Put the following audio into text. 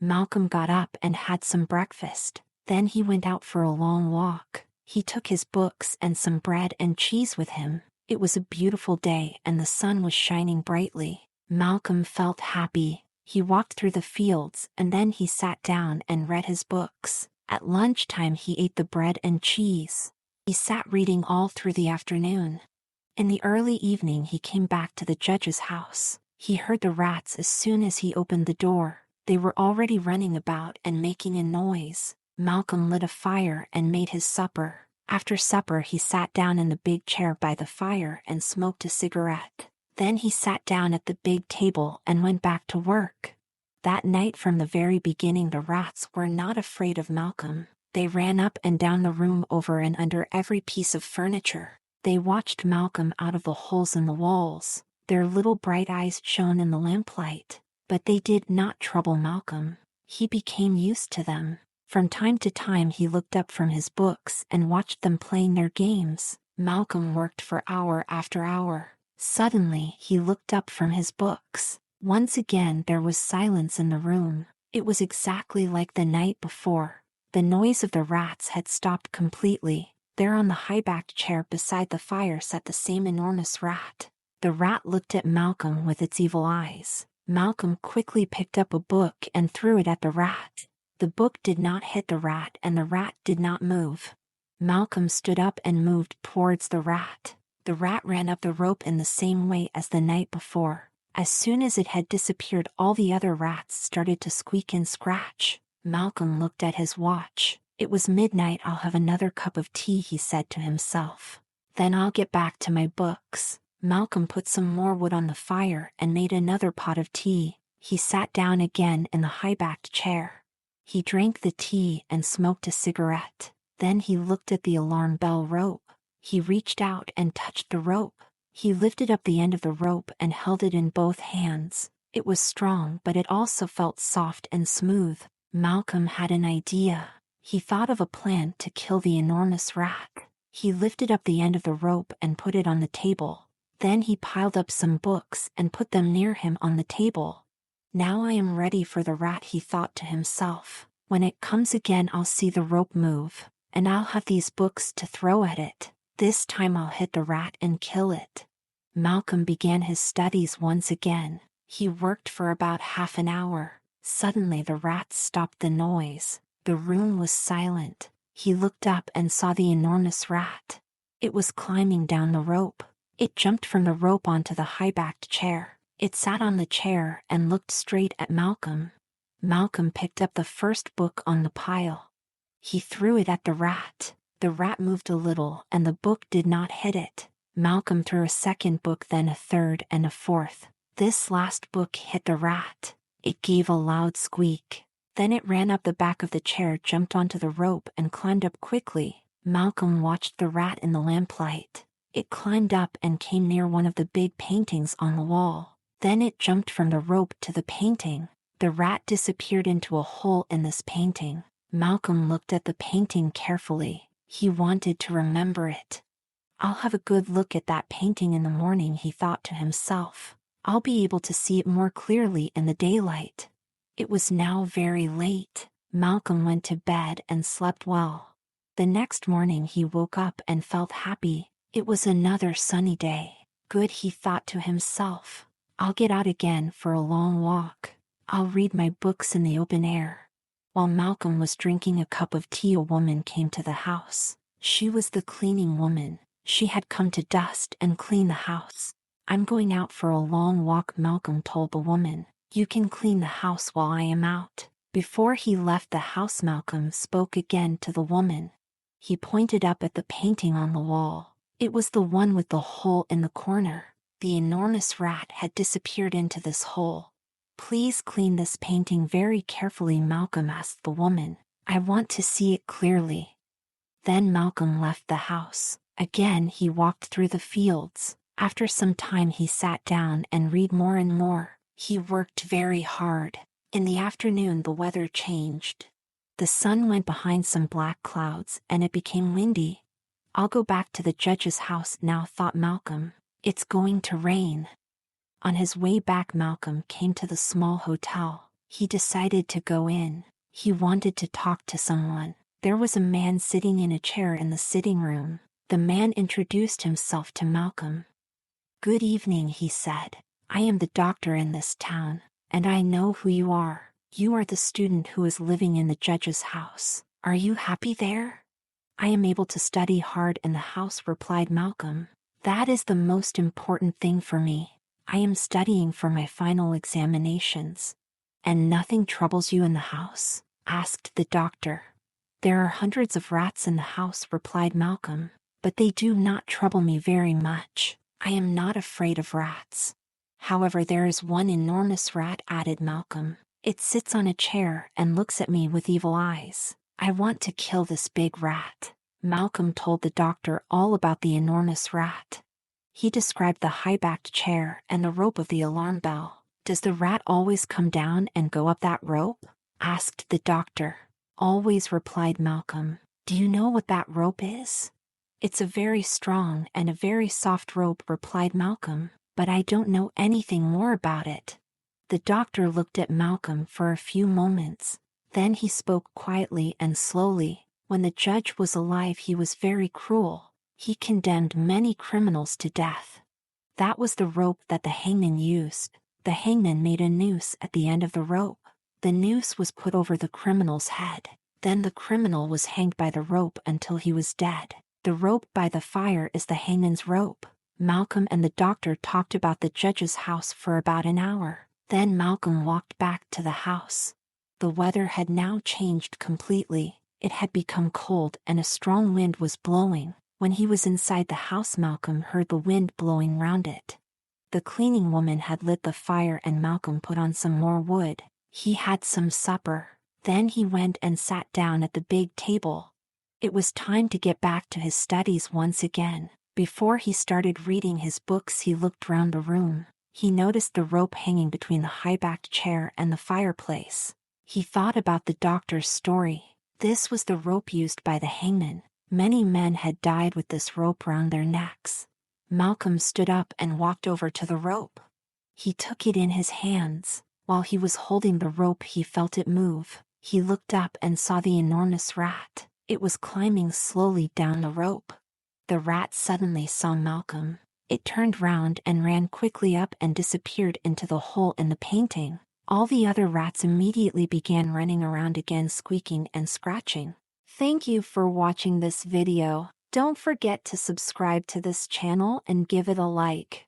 Malcolm got up and had some breakfast. Then he went out for a long walk. He took his books and some bread and cheese with him. It was a beautiful day and the sun was shining brightly. Malcolm felt happy. He walked through the fields and then he sat down and read his books. At lunchtime he ate the bread and cheese. He sat reading all through the afternoon. In the early evening he came back to the judge's house. He heard the rats as soon as he opened the door. They were already running about and making a noise. Malcolm lit a fire and made his supper. After supper he sat down in the big chair by the fire and smoked a cigarette. Then he sat down at the big table and went back to work. That night from the very beginning the rats were not afraid of Malcolm. They ran up and down the room over and under every piece of furniture. They watched Malcolm out of the holes in the walls. Their little bright eyes shone in the lamplight. But they did not trouble Malcolm. He became used to them. From time to time he looked up from his books and watched them playing their games. Malcolm worked for hour after hour. Suddenly he looked up from his books. Once again there was silence in the room. It was exactly like the night before. The noise of the rats had stopped completely. There on the high-backed chair beside the fire sat the same enormous rat. The rat looked at Malcolm with its evil eyes. Malcolm quickly picked up a book and threw it at the rat. The book did not hit the rat and the rat did not move. Malcolm stood up and moved towards the rat. The rat ran up the rope in the same way as the night before. As soon as it had disappeared, all the other rats started to squeak and scratch. Malcolm looked at his watch. It was midnight. I'll have another cup of tea, he said to himself. Then I'll get back to my books. Malcolm put some more wood on the fire and made another pot of tea. He sat down again in the high-backed chair. He drank the tea and smoked a cigarette. Then he looked at the alarm bell rope. He reached out and touched the rope. He lifted up the end of the rope and held it in both hands. It was strong, but it also felt soft and smooth. Malcolm had an idea. He thought of a plan to kill the enormous rat. He lifted up the end of the rope and put it on the table. Then he piled up some books and put them near him on the table. Now I am ready for the rat, he thought to himself. When it comes again I'll see the rope move, and I'll have these books to throw at it. This time I'll hit the rat and kill it. Malcolm began his studies once again. He worked for about half an hour. Suddenly the rats stopped the noise. The room was silent. He looked up and saw the enormous rat. It was climbing down the rope. It jumped from the rope onto the high-backed chair. It sat on the chair and looked straight at Malcolm. Malcolm picked up the first book on the pile. He threw it at the rat. The rat moved a little and the book did not hit it. Malcolm threw a second book, then a third and a fourth. This last book hit the rat. It gave a loud squeak. Then it ran up the back of the chair, jumped onto the rope and climbed up quickly. Malcolm watched the rat in the lamplight. It climbed up and came near one of the big paintings on the wall. Then it jumped from the rope to the painting. The rat disappeared into a hole in this painting. Malcolm looked at the painting carefully. He wanted to remember it. I'll have a good look at that painting in the morning, he thought to himself. I'll be able to see it more clearly in the daylight. It was now very late. Malcolm went to bed and slept well. The next morning he woke up and felt happy. It was another sunny day. Good, he thought to himself. I'll get out again for a long walk. I'll read my books in the open air. While Malcolm was drinking a cup of tea, a woman came to the house. She was the cleaning woman. She had come to dust and clean the house. I'm going out for a long walk, Malcolm told the woman. You can clean the house while I am out. Before he left the house, Malcolm spoke again to the woman. He pointed up at the painting on the wall. It was the one with the hole in the corner. The enormous rat had disappeared into this hole. Please clean this painting very carefully, Malcolm asked the woman. I want to see it clearly. Then Malcolm left the house. Again he walked through the fields. After some time he sat down and read more and more. He worked very hard. In the afternoon the weather changed. The sun went behind some black clouds and it became windy. I'll go back to the judge's house now, thought Malcolm. It's going to rain. On his way back, Malcolm came to the small hotel. He decided to go in. He wanted to talk to someone. There was a man sitting in a chair in the sitting room. The man introduced himself to Malcolm. "Good evening," he said. "I am the doctor in this town, and I know who you are. You are the student who is living in the judge's house. Are you happy there?" "I am able to study hard in the house," replied Malcolm. "That is the most important thing for me. I am studying for my final examinations." "And nothing troubles you in the house?" asked the doctor. "There are hundreds of rats in the house," replied Malcolm, "but they do not trouble me very much. I am not afraid of rats." "However, there is one enormous rat," added Malcolm. "It sits on a chair and looks at me with evil eyes. I want to kill this big rat." Malcolm told the doctor all about the enormous rat. He described the high-backed chair and the rope of the alarm bell. "Does the rat always come down and go up that rope?" asked the doctor. "Always," replied Malcolm. "Do you know what that rope is?" "It's a very strong and a very soft rope," replied Malcolm, "but I don't know anything more about it." The doctor looked at Malcolm for a few moments. Then he spoke quietly and slowly. "When the judge was alive, he was very cruel. He condemned many criminals to death. That was the rope that the hangman used. The hangman made a noose at the end of the rope. The noose was put over the criminal's head. Then the criminal was hanged by the rope until he was dead. The rope by the fire is the hangman's rope." Malcolm and the doctor talked about the judge's house for about an hour. Then Malcolm walked back to the house. The weather had now changed completely. It had become cold and a strong wind was blowing. When he was inside the house, Malcolm heard the wind blowing round it. The cleaning woman had lit the fire and Malcolm put on some more wood. He had some supper. Then he went and sat down at the big table. It was time to get back to his studies once again. Before he started reading his books, he looked round the room. He noticed the rope hanging between the high-backed chair and the fireplace. He thought about the doctor's story. This was the rope used by the hangman. Many men had died with this rope round their necks. Malcolm stood up and walked over to the rope. He took it in his hands. While he was holding the rope, he felt it move. He looked up and saw the enormous rat. It was climbing slowly down the rope. The rat suddenly saw Malcolm. It turned round and ran quickly up and disappeared into the hole in the painting. All the other rats immediately began running around again, squeaking and scratching. Thank you for watching this video. Don't forget to subscribe to this channel and give it a like.